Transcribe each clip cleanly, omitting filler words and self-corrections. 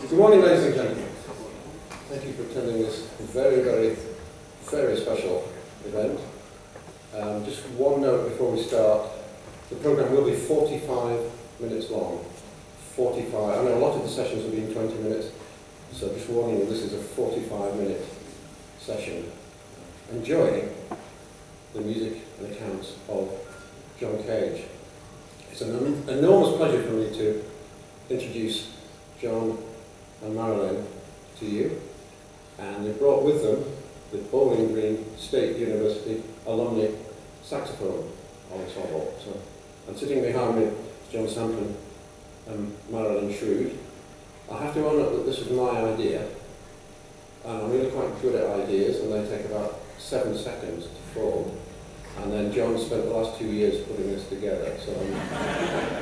Good morning, ladies and gentlemen. Thank you for attending this very, very, very special event. Just one note before we start. The programme will be 45 minutes long. 45. I know a lot of the sessions will be in 20 minutes, so just warning you, this is a 45-minute session. Enjoy the music and accounts of John Cage. It's an enormous pleasure for me to introduce John and Marilyn to you, and they brought with them the Bowling Green State University alumni saxophone ensemble. So, and sitting behind me is John Sampen and Marilyn Shrude. I have to own up that this was my idea, and I'm really quite good at ideas, and they take about 7 seconds to form. And then John spent the last 2 years putting this together. So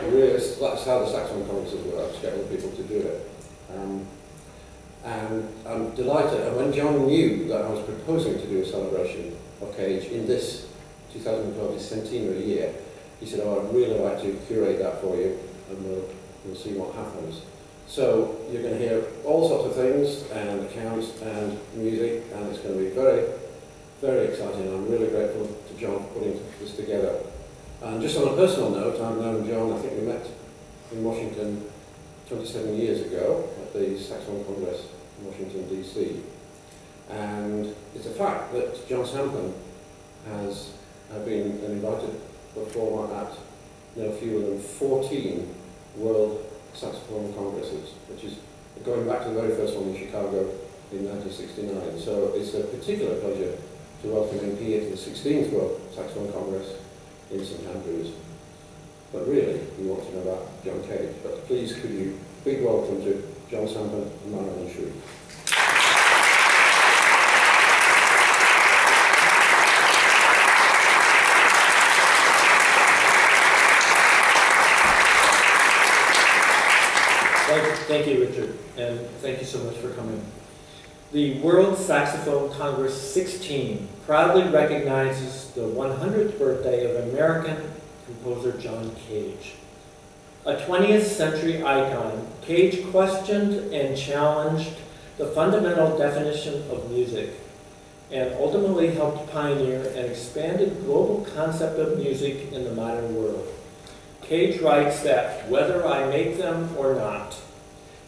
really, that's how the Saxophone Congresses work, to get other people to do it. And I'm delighted. And when John knew that I was proposing to do a celebration of Cage in this 2012 centenary year, he said, "Oh, I'd really like to curate that for you, and we'll see what happens." So you're going to hear all sorts of things, and accounts, and music, and it's going to be very, very exciting. I'm really grateful to John for putting this together. And just on a personal note, I've known John, I think we met in Washington 27 years ago at the Saxophone Congress in Washington, DC. And it's a fact that John Sampen has been an invited performer at no fewer than 14 World Saxophone Congresses, which is going back to the very first one in Chicago in 1969. So it's a particular pleasure to welcome him here to the 16th World Saxophone Congress in St. Andrews. But really, we want to know about John Cage. But please, could you big welcome to John Sampen and Marilyn Shrude. Thank you, Richard, and thank you so much for coming. The World Saxophone Congress 16 proudly recognizes the 100th birthday of American composer John Cage. A 20th century icon, Cage questioned and challenged the fundamental definition of music and ultimately helped pioneer an expanded global concept of music in the modern world. Cage writes that whether I make them or not,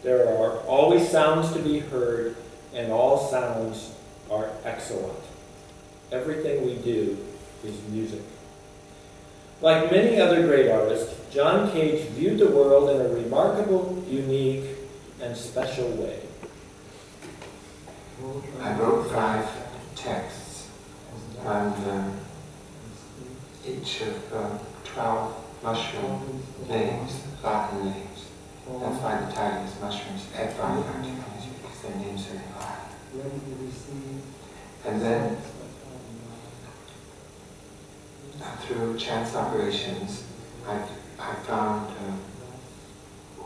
there are always sounds to be heard, and all sounds are excellent. Everything we do is music. Like many other great artists, John Cage viewed the world in a remarkable, unique, and special way. I wrote 5 texts on each of 12 mushroom names, Latin names. That's why the title is Mushrooms et Varianti, because their names are in Latin. And then, through chance operations, I found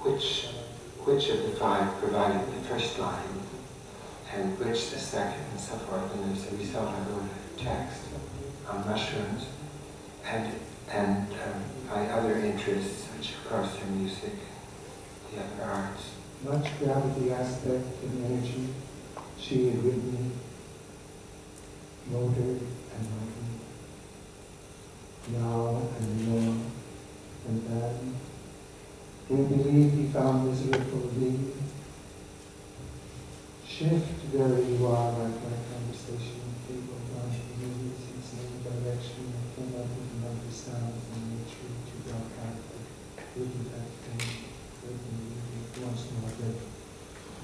which of the 5 provided the first line, and which the second, and so forth. And as a result, I wrote a text on mushrooms, and my other interests, which of course are music, the other arts. Much gravity aspect and energy, she had written, motor and motor, now and more, and then we believe he found miserable thee. Shift where you are, like my conversation, people gone to the movies in the same direction, and came up with another sound and made sure to go out there, looking at things, looking once more good,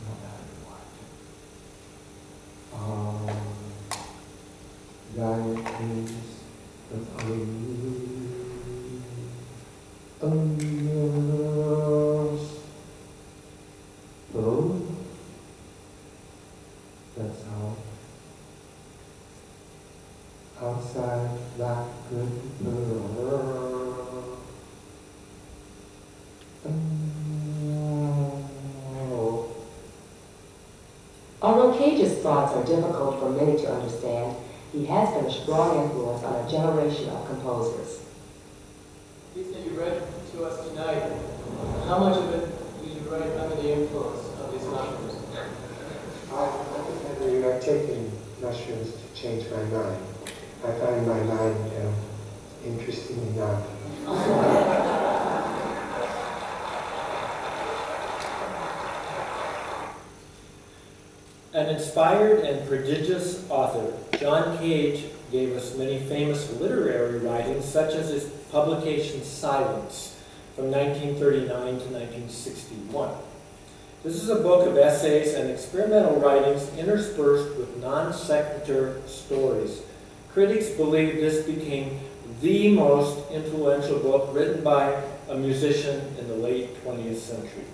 no matter what. Thy is but oh, that's how. Outside that good pearl. Although Cage's thoughts are difficult for many to understand, he has been a strong influence on a generation of composers. The piece that you read to us tonight, how much of it did you write under the influence of these I've taken mushrooms to change my mind. I find my mind interesting enough. An inspired and prodigious author, John Cage gave us many famous literary writings, such as his publication Silence from 1939 to 1961. This is a book of essays and experimental writings interspersed with non-sequitur stories. Critics believe this became the most influential book written by a musician in the late 20th century.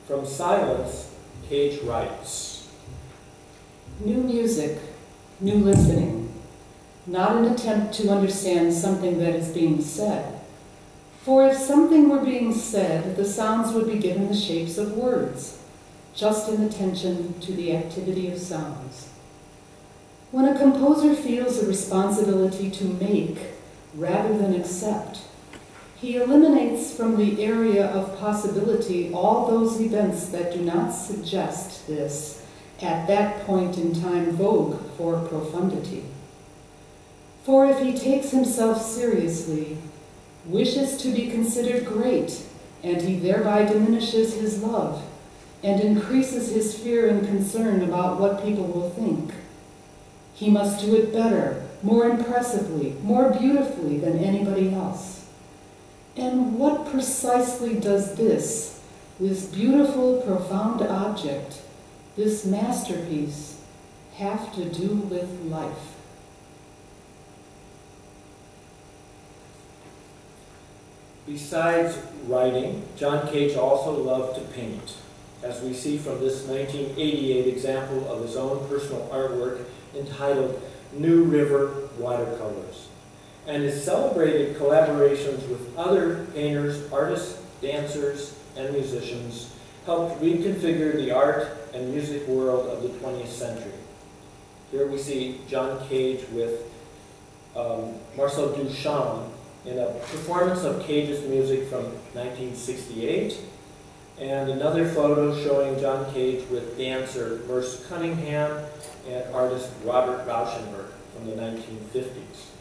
From Silence, Cage writes, "New music, new listening, not an attempt to understand something that is being said. For if something were being said, the sounds would be given the shapes of words, just in attention to the activity of sounds. When a composer feels a responsibility to make rather than accept, he eliminates from the area of possibility all those events that do not suggest this, at that point in time, vogue for profundity. For if he takes himself seriously, wishes to be considered great, and he thereby diminishes his love and increases his fear and concern about what people will think. He must do it better, more impressively, more beautifully than anybody else. And what precisely does this beautiful, profound object, this masterpiece, have to do with life?" Besides writing, John Cage also loved to paint, as we see from this 1988 example of his own personal artwork entitled New River Watercolors, and his celebrated collaborations with other painters, artists, dancers, and musicians helped reconfigure the art and music world of the 20th century. Here we see John Cage with Marcel Duchamp in a performance of Cage's music from 1968, and another photo showing John Cage with dancer Merce Cunningham and artist Robert Rauschenberg from the 1950s.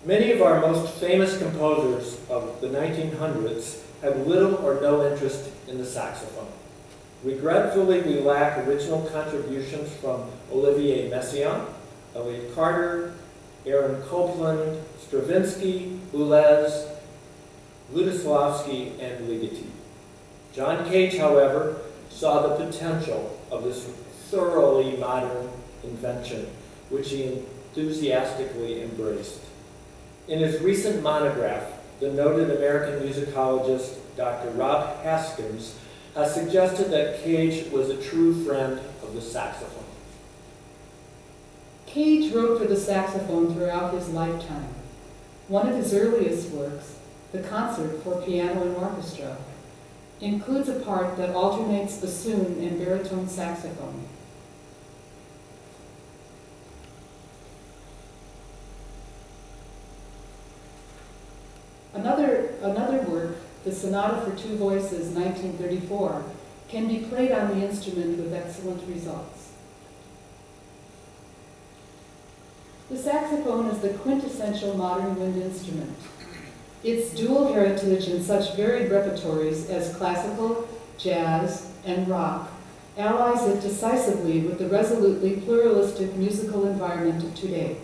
Many of our most famous composers of the 1900s had little or no interest in the saxophone. Regretfully, we lack original contributions from Olivier Messiaen, Elliott Carter, Aaron Copland, Stravinsky, Boulez, Lutoslawski, and Ligeti. John Cage, however, saw the potential of this thoroughly modern invention, which he enthusiastically embraced. In his recent monograph, the noted American musicologist Dr. Rob Haskins has suggested that Cage was a true friend of the saxophone. Cage wrote for the saxophone throughout his lifetime. One of his earliest works, the Concert for Piano and Orchestra, includes a part that alternates bassoon and baritone saxophone. Another work, the Sonata for Two Voices, 1934, can be played on the instrument with excellent results. The saxophone is the quintessential modern wind instrument. Its dual heritage in such varied repertories as classical, jazz, and rock allies it decisively with the resolutely pluralistic musical environment of today.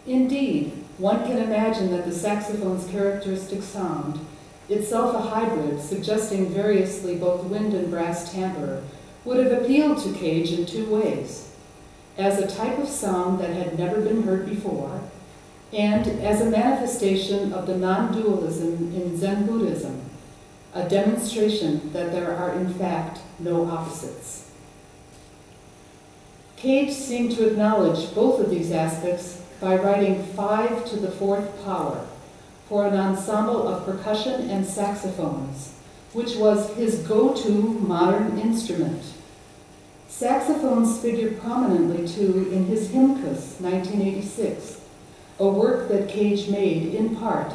Indeed, one can imagine that the saxophone's characteristic sound, itself a hybrid suggesting variously both wind and brass timbre, would have appealed to Cage in two ways: as a type of sound that had never been heard before, and as a manifestation of the non-dualism in Zen Buddhism, a demonstration that there are in fact no opposites. Cage seemed to acknowledge both of these aspects by writing 5 to the 4th power for an ensemble of percussion and saxophones, which was his go-to modern instrument. Saxophones figure prominently, too, in his Hymnkus, 1986, a work that Cage made, in part,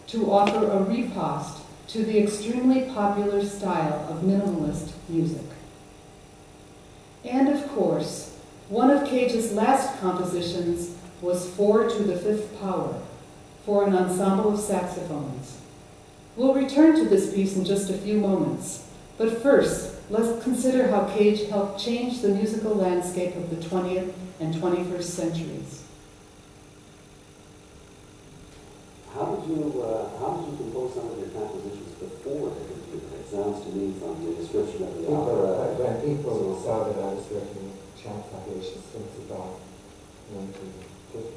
to offer a riposte to the extremely popular style of minimalist music. And of course, one of Cage's last compositions was 4 to the 5th power for an ensemble of saxophones. We'll return to this piece in just a few moments, but first, let's consider how Cage helped change the musical landscape of the 20th and 21st centuries. How did you compose some of your compositions before the computer? It sounds to me from the description of the opera. When people saw that I was working chant foundations since about 1950,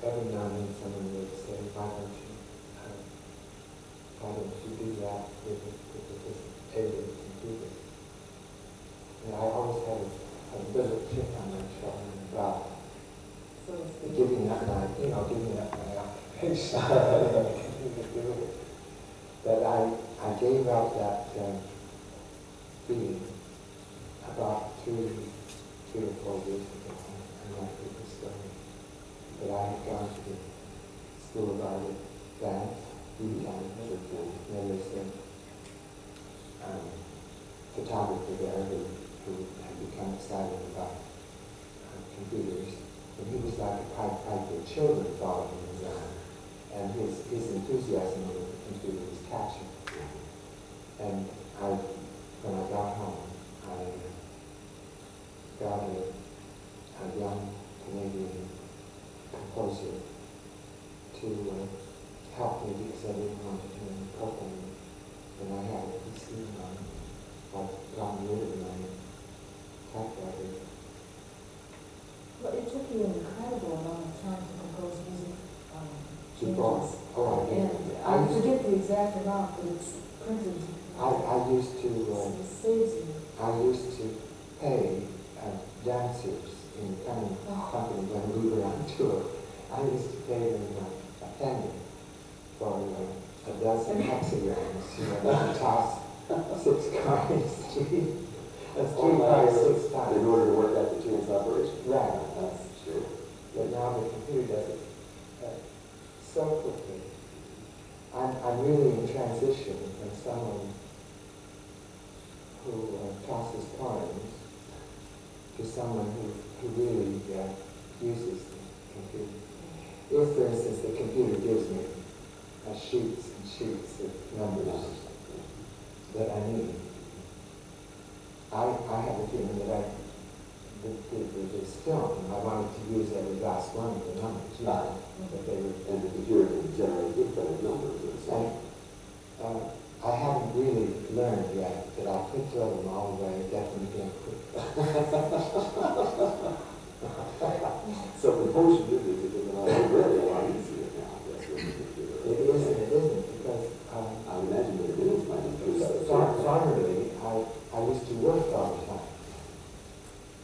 every now and then someone would say, why don't you do that with this alien computer? And I always had a little chip on my shoulder about giving up my occupation. That I gave up that feeling about 3 or 4 years ago. I might be the story. But I had gone to the School of Art at Dance, Buchanan, and there was a photographer there who had become excited about computers. And he was like a Pied Piper. Children followed him around. And his enthusiasm over the computer was catching. And when I got home, I got a young Canadian composer to help me because I didn't want to do any programming. And I had a PC on. I'd gotten rid of my typewriter. Well, it took you an incredible amount of time to compose music Oh, I did. And I forget the exact amount, but it's printed. I used to. It saves you. I used to pay dancers in the company when we were on tour. I used to pay them a penny for a dozen hexagrams. To toss 6 coins. That's 3 times 6 times. In order to work out the chance operation. Right. Sure. But now the computer does it so quickly. I'm really in transition from someone who tosses coins to someone who really uses the computer. If, for instance, the computer gives me sheets and sheets of numbers that I need, I have a feeling that the film, I wanted to use every last one of the numbers. But they were, And the computer can generate infinite numbers. and I haven't really learned yet that I could throw them all away definitely quickly. So composing new music is really a lot easier now, I guess, with the computer. It isn't, because I imagine that it is might increase the formerly, I used to work all the time.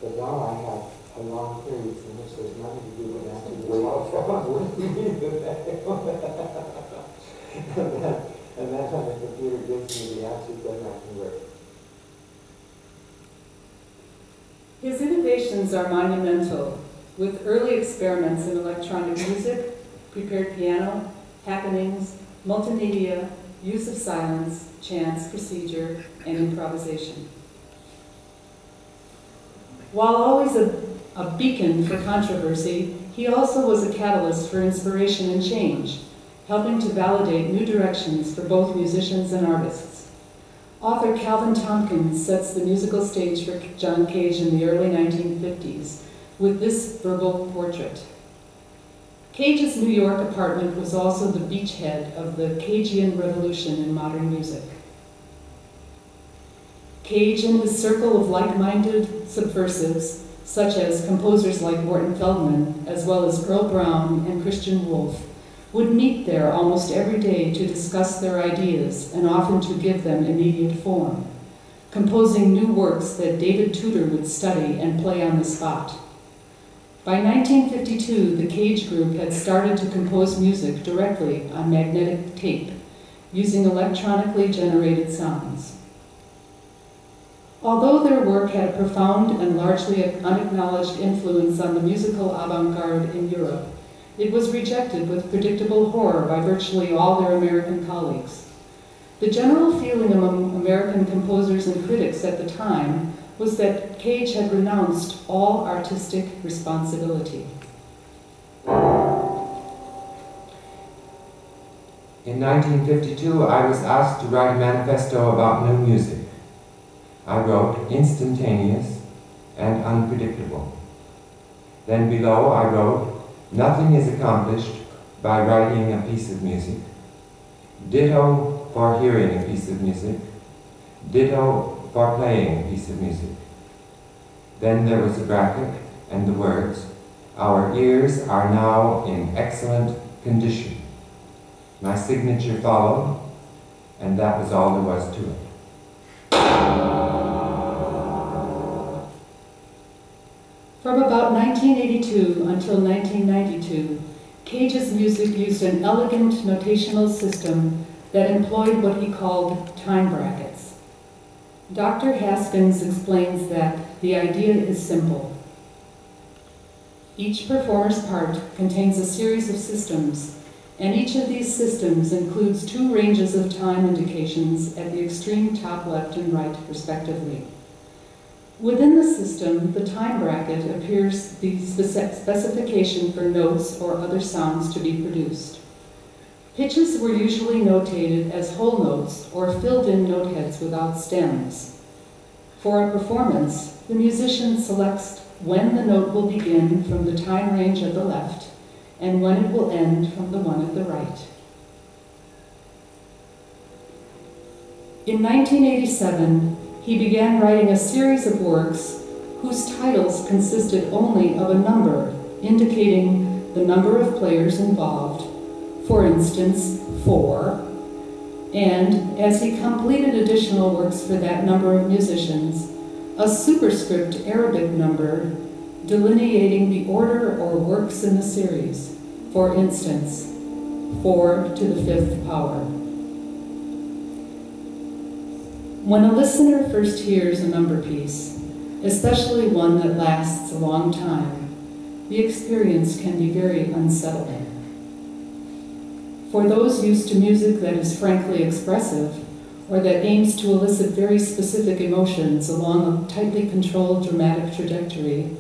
But now I have a long periods in which there's nothing to do but answer the telephone. And then when the computer gives me the answers, then I can work. His innovations are monumental, with early experiments in electronic music, prepared piano, happenings, multimedia, use of silence, chants, procedure, and improvisation. While always a beacon for controversy, he also was a catalyst for inspiration and change, helping to validate new directions for both musicians and artists. Author Calvin Tompkins sets the musical stage for John Cage in the early 1950s with this verbal portrait. Cage's New York apartment was also the beachhead of the Cagean revolution in modern music. Cage and his circle of like-minded subversives, such as composers like Morton Feldman, as well as Earl Brown and Christian Wolff, would meet there almost every day to discuss their ideas and often to give them immediate form, composing new works that David Tudor would study and play on the spot. By 1952, the Cage Group had started to compose music directly on magnetic tape, using electronically generated sounds. Although their work had a profound and largely unacknowledged influence on the musical avant-garde in Europe, It was rejected with predictable horror by virtually all their American colleagues. The general feeling among American composers and critics at the time was that Cage had renounced all artistic responsibility. In 1952, I was asked to write a manifesto about new music. I wrote instantaneous and unpredictable. Then below I wrote, nothing is accomplished by writing a piece of music. Ditto for hearing a piece of music. Ditto for playing a piece of music. Then there was a bracket and the words, our ears are now in excellent condition. My signature followed, and that was all there was to it. From about 1982 until 1992, Cage's music used an elegant notational system that employed what he called time brackets. Dr. Haskins explains that the idea is simple. Each performer's part contains a series of systems, and each of these systems includes two ranges of time indications at the extreme top left and right, respectively. Within the system, the time bracket appears the specification for notes or other sounds to be produced. Pitches were usually notated as whole notes or filled-in note heads without stems. For a performance, the musician selects when the note will begin from the time range at the left and when it will end from the one at the right. In 1987, he began writing a series of works whose titles consisted only of a number indicating the number of players involved, for instance, 4, and as he completed additional works for that number of musicians, a superscript Arabic number delineating the order or works in the series, for instance, 4 to the 5th power. When a listener first hears a number piece, especially one that lasts a long time, the experience can be very unsettling. For those used to music that is frankly expressive, or that aims to elicit very specific emotions along a tightly controlled dramatic trajectory,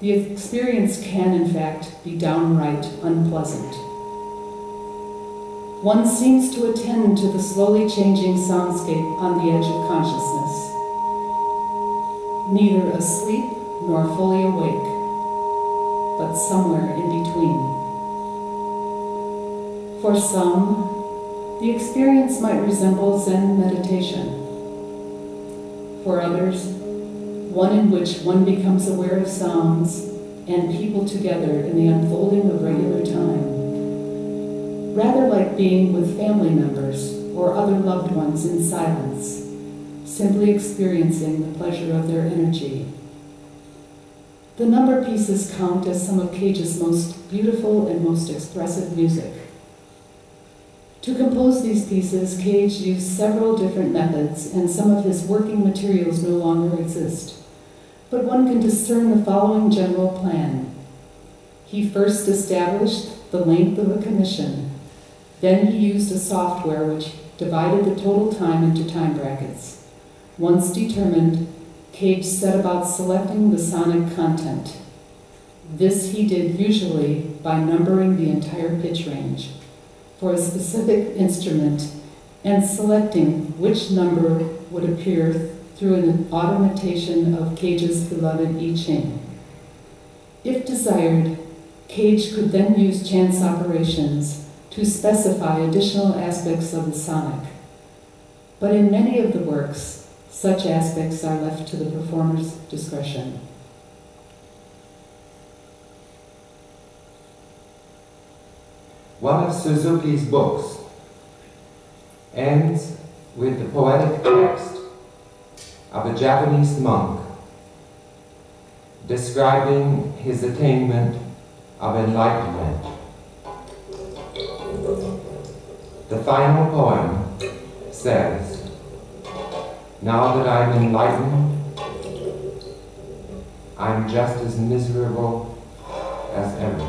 the experience can, in fact, be downright unpleasant. One seems to attend to the slowly changing soundscape on the edge of consciousness, neither asleep nor fully awake, but somewhere in between. For some, the experience might resemble Zen meditation. For others, one in which one becomes aware of sounds and people together in the unfolding of regular time, rather like being with family members or other loved ones in silence, simply experiencing the pleasure of their energy. The number pieces count as some of Cage's most beautiful and most expressive music. To compose these pieces, Cage used several different methods, and some of his working materials no longer exist. But one can discern the following general plan. He first established the length of a commission. Then he used a software which divided the total time into time brackets. Once determined, Cage set about selecting the sonic content. This he did usually by numbering the entire pitch range for a specific instrument and selecting which number would appear through an automation of Cage's beloved I Ching. If desired, Cage could then use chance operations to specify additional aspects of the sonic. But in many of the works, such aspects are left to the performer's discretion. One of Suzuki's books ends with the poetic text of a Japanese monk describing his attainment of enlightenment. The final poem says, "Now that I'm enlightened, I'm just as miserable as ever."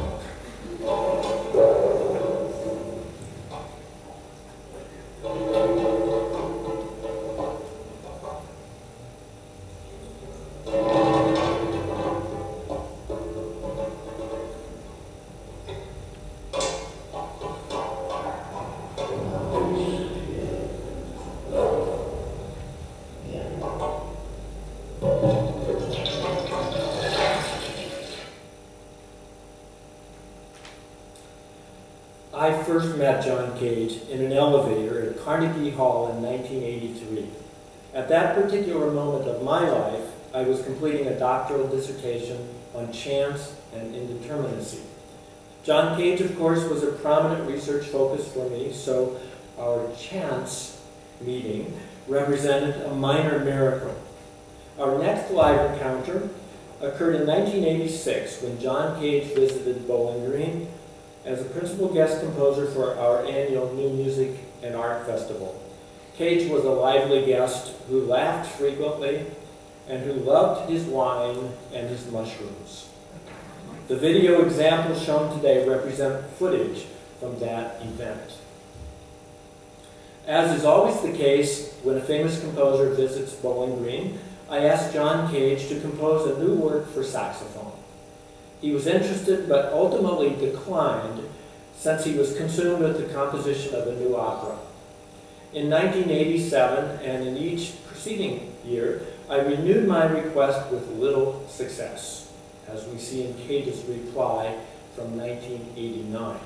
I first met John Cage in an elevator at Carnegie Hall in 1983. At that particular moment of my life, I was completing a doctoral dissertation on chance and indeterminacy. John Cage, of course, was a prominent research focus for me, so our chance meeting represented a minor miracle. Our next live encounter occurred in 1986 when John Cage visited Bowling Green as a principal guest composer for our annual New Music and Art Festival. Cage was a lively guest who laughed frequently and who loved his wine and his mushrooms. The video examples shown today represent footage from that event. As is always the case when a famous composer visits Bowling Green, I asked John Cage to compose a new work for saxophone. He was interested but ultimately declined since he was consumed with the composition of a new opera. In 1987 and in each preceding year, I renewed my request with little success, as we see in Cage's reply from 1989.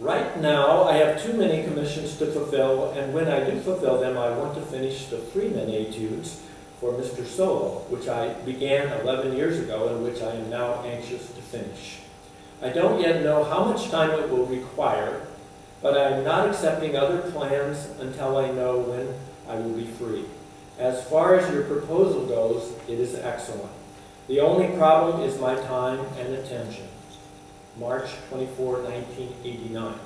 Right now, I have too many commissions to fulfill, and when I do fulfill them, I want to finish the Freeman Etudes for Mr. Solo, which I began 11 years ago and which I am now anxious to finish. I don't yet know how much time it will require, but I am not accepting other plans until I know when I will be free. As far as your proposal goes, it is excellent. The only problem is my time and attention. March 24, 1989.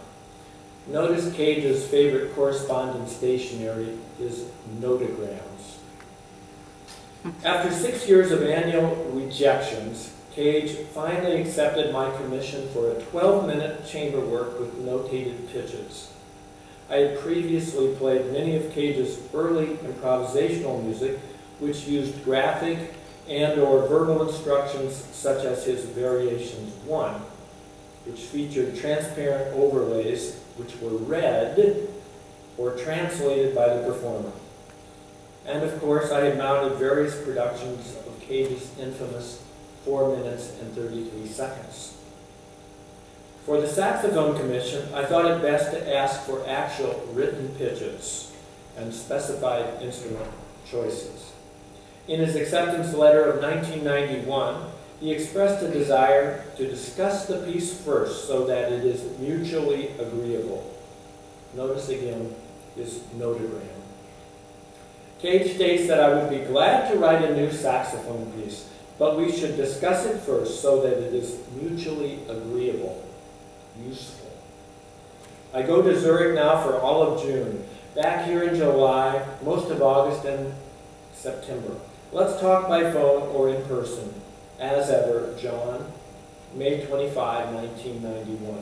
Notice Cage's favorite correspondence stationery is notograms. After 6 years of annual rejections, Cage finally accepted my commission for a 12-minute chamber work with notated pitches. I had previously played many of Cage's early improvisational music, which used graphic and/or verbal instructions such as his Variations 1, which featured transparent overlays which were read or translated by the performer. And of course, I had mounted various productions of Cage's infamous 4 minutes and 33 seconds. For the saxophone commission, I thought it best to ask for actual written pitches and specified instrument choices. In his acceptance letter of 1991, he expressed a desire to discuss the piece first so that it is mutually agreeable. Notice again his notogram. Cage states that I would be glad to write a new saxophone piece, but we should discuss it first so that it is mutually agreeable, useful. I go to Zurich now for all of June, back here in July, most of August and September. Let's talk by phone or in person. As ever, John, May 25, 1991.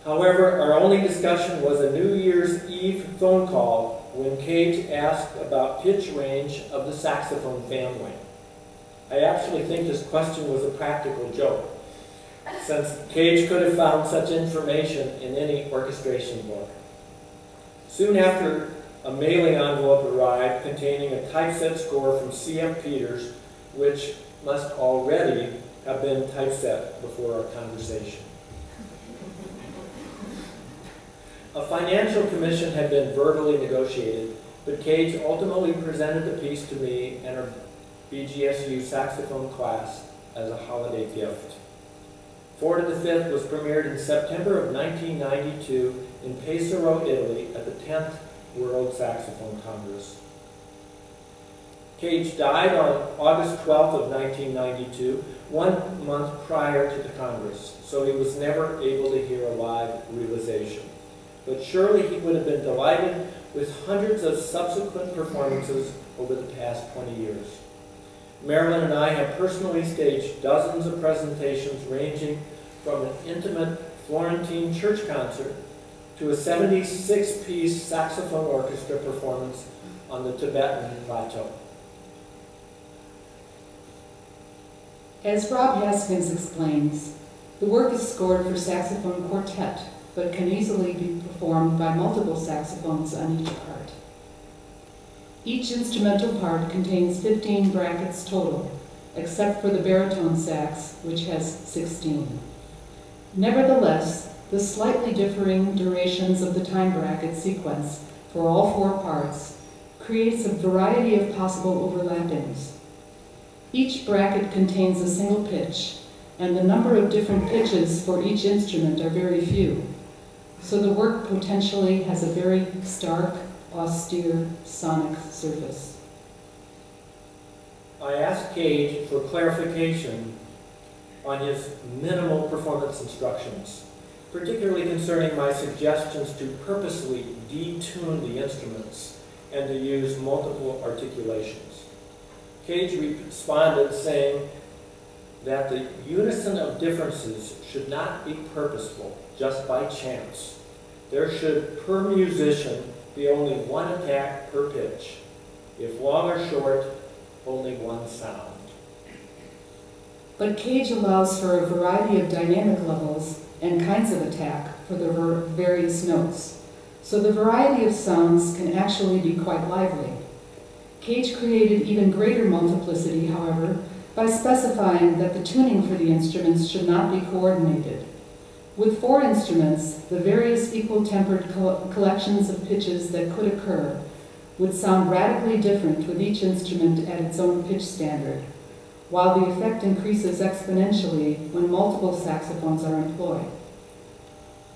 However, our only discussion was a New Year's Eve phone call when Cage asked about pitch range of the saxophone family. I actually think this question was a practical joke, since Cage could have found such information in any orchestration book. Soon after, a mailing envelope arrived containing a typeset score from C.M. Peters, which must already have been typeset before our conversation. A financial commission had been verbally negotiated, but Cage ultimately presented the piece to me and our BGSU saxophone class as a holiday gift. Ford the Fifth was premiered in September of 1992 in Pesaro, Italy at the 10th World Saxophone Congress. Cage died on August 12th of 1992, 1 month prior to the Congress, so he was never able to hear a live realization. But surely he would have been delighted with hundreds of subsequent performances over the past 20 years. Marilyn and I have personally staged dozens of presentations ranging from an intimate Florentine church concert to a 76-piece saxophone orchestra performance on the Tibetan plateau. As Rob Haskins explains, the work is scored for saxophone quartet, but can easily be performed by multiple saxophones on each part. Each instrumental part contains 15 brackets total, except for the baritone sax, which has 16. Nevertheless, the slightly differing durations of the time bracket sequence for all 4 parts creates a variety of possible overlappings. Each bracket contains a single pitch, and the number of different pitches for each instrument are very few. So the work potentially has a very stark, austere sonic surface. I asked Cage for clarification on his minimal performance instructions, particularly concerning my suggestions to purposely detune the instruments and to use multiple articulations. Cage responded saying that the unison of differences should not be purposeful, just by chance. There should, per musician, be only one attack per pitch. If long or short, only one sound. But Cage allows for a variety of dynamic levels and kinds of attack for the various notes, so the variety of sounds can actually be quite lively. Cage created even greater multiplicity, however, by specifying that the tuning for the instruments should not be coordinated. With 4 instruments, the various equal-tempered collections of pitches that could occur would sound radically different with each instrument at its own pitch standard, while the effect increases exponentially when multiple saxophones are employed.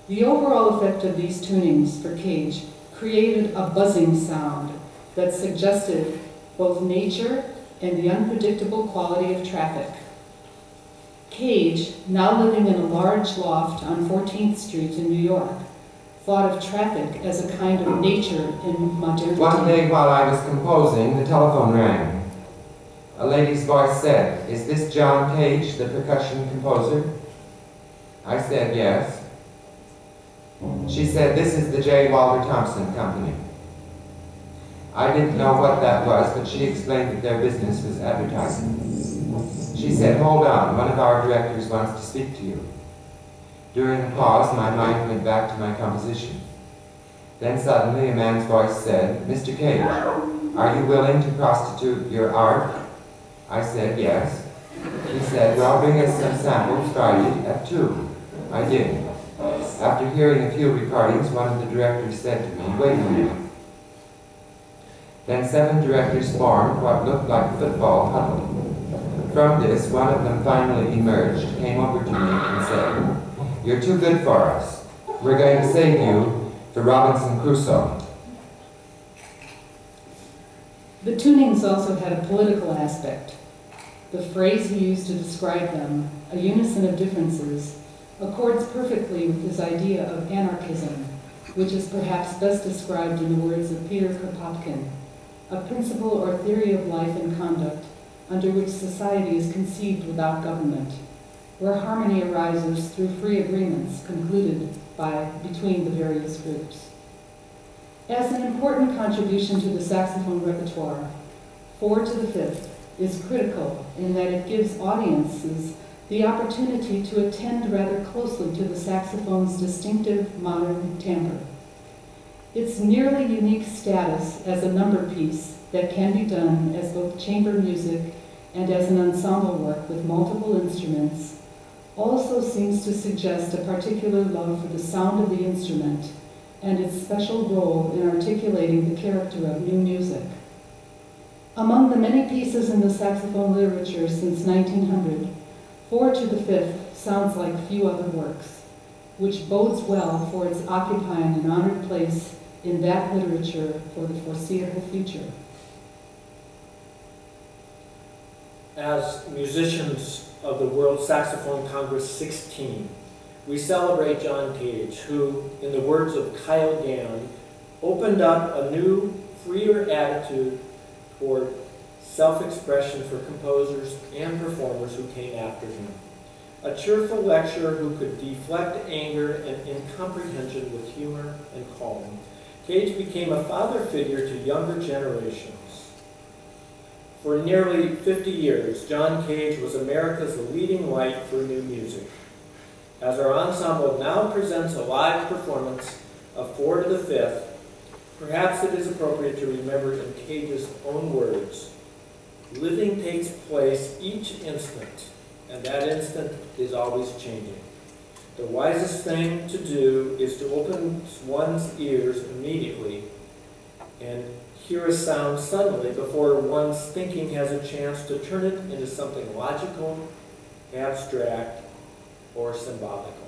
The overall effect of these tunings for Cage created a buzzing sound that suggested both nature and the unpredictable quality of traffic. Cage, now living in a large loft on 14th Street in New York, thought of traffic as a kind of nature in modernity. One day while I was composing, the telephone rang. A lady's voice said, "Is this John Cage, the percussion composer?" I said, "Yes." She said, "This is the J. Walter Thompson Company." I didn't know what that was, but she explained that their business was advertising. She said, "Hold on, one of our directors wants to speak to you." During a pause, my mind went back to my composition. Then suddenly a man's voice said, "Mr. Cage, are you willing to prostitute your art?" I said, "Yes." He said, "Well, bring us some samples Friday at 2. I did. After hearing a few recordings, one of the directors said to me, "Wait a minute." Then 7 directors formed what looked like a football huddle. From this, one of them finally emerged, came over to me and said, "You're too good for us. We're going to save you for Robinson Crusoe." The tunings also had a political aspect. The phrase he used to describe them, a unison of differences, accords perfectly with his idea of anarchism, which is perhaps best described in the words of Peter Kropotkin, a principle or theory of life and conduct under which society is conceived without government, where harmony arises through free agreements concluded between the various groups. As an important contribution to the saxophone repertoire, 4 to the 5th is critical in that it gives audiences the opportunity to attend rather closely to the saxophone's distinctive modern timbre. Its nearly unique status as a number piece that can be done as both chamber music and as an ensemble work with multiple instruments also seems to suggest a particular love for the sound of the instrument and its special role in articulating the character of new music. Among the many pieces in the saxophone literature since 1900, 4 to the 5th sounds like few other works, which bodes well for its occupying an honored place in that literature for the foreseeable future. As musicians of the World Saxophone Congress 16, we celebrate John Cage, who, in the words of Kyle Gann, opened up a new, freer attitude toward self-expression for composers and performers who came after him. A cheerful lecturer who could deflect anger and incomprehension with humor and calm, Cage became a father figure to younger generations. For nearly 50 years, John Cage was America's leading light for new music. As our ensemble now presents a live performance of 4 to the 5th, perhaps it is appropriate to remember in Cage's own words, "Living takes place each instant, and that instant is always changing. The wisest thing to do is to open one's ears immediately and hear a sound suddenly before one's thinking has a chance to turn it into something logical, abstract, or symbolical.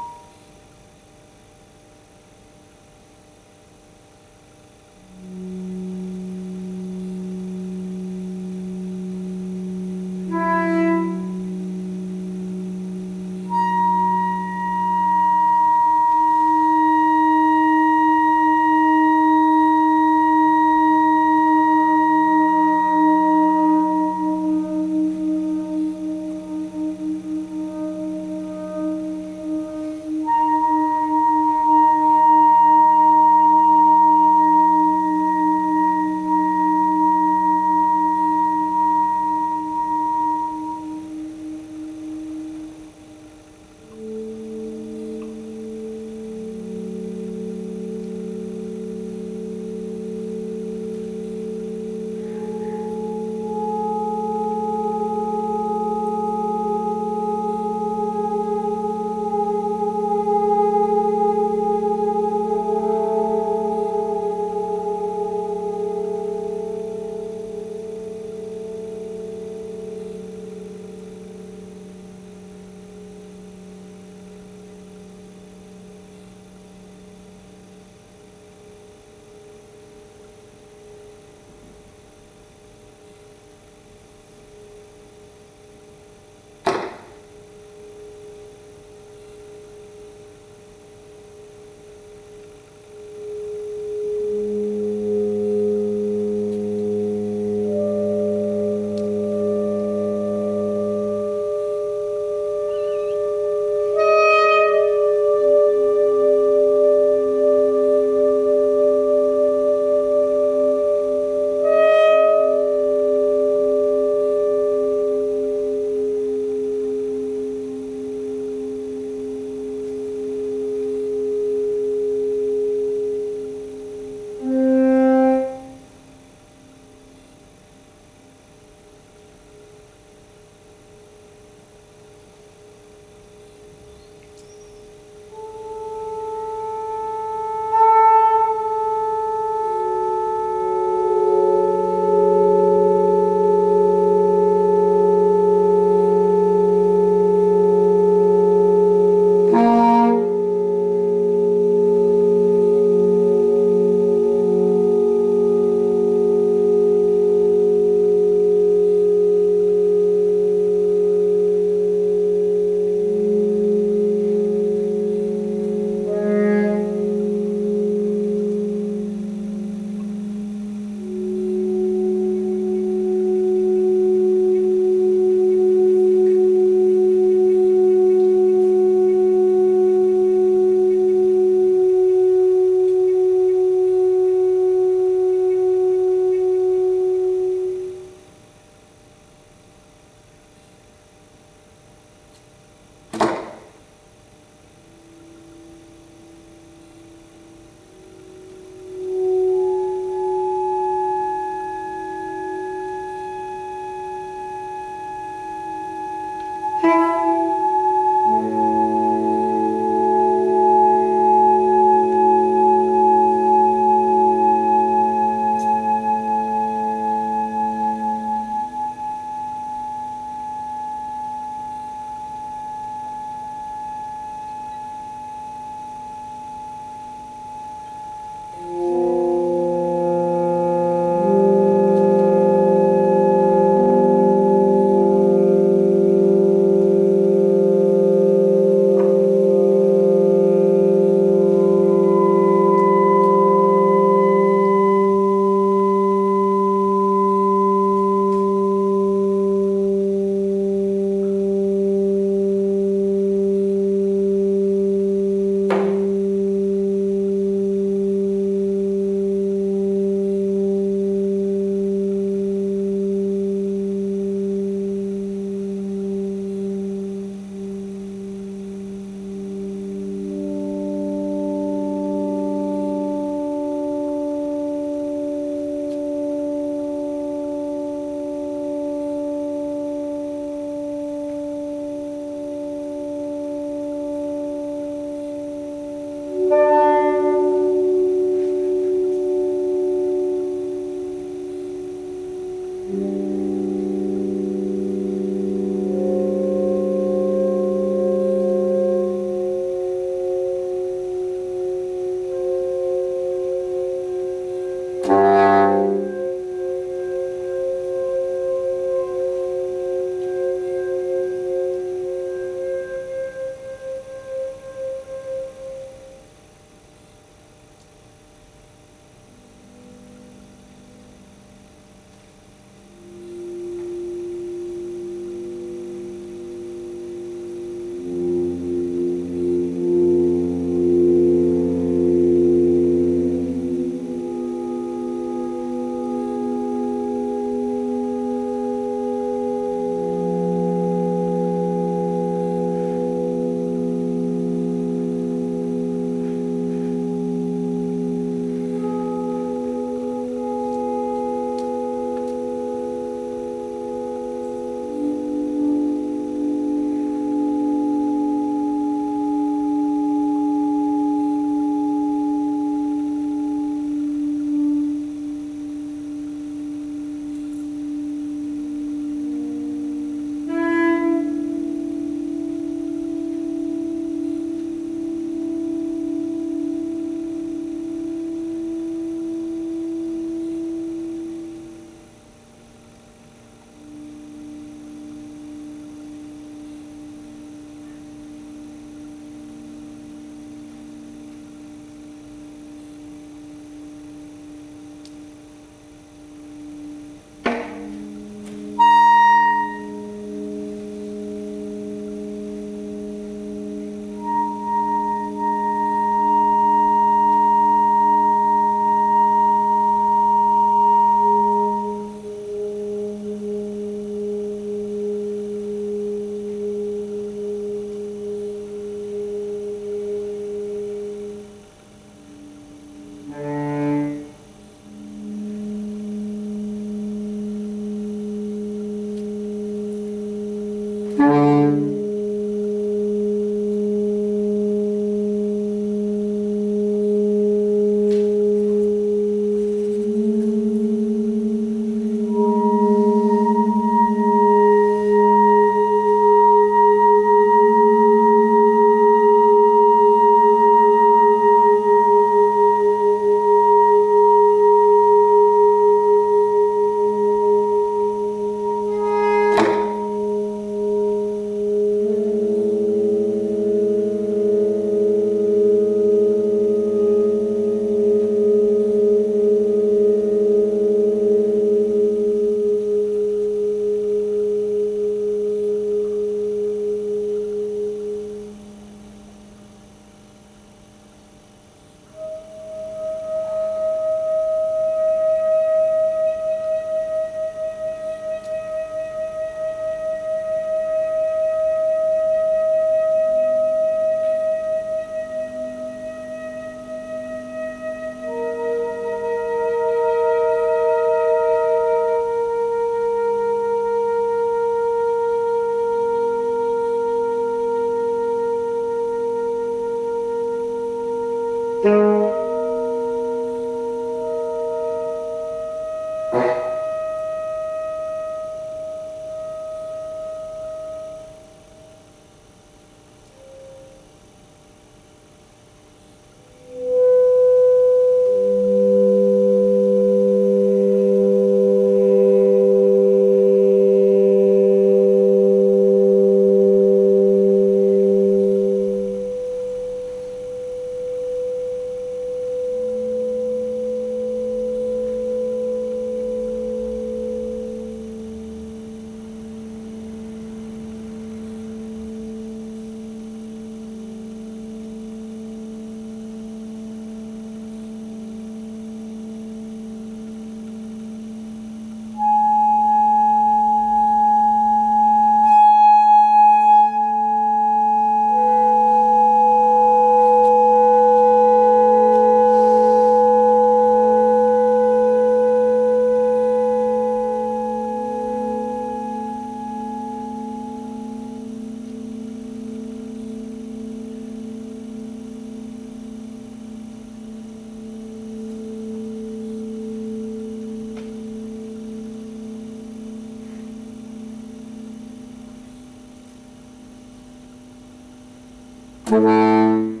Thank you.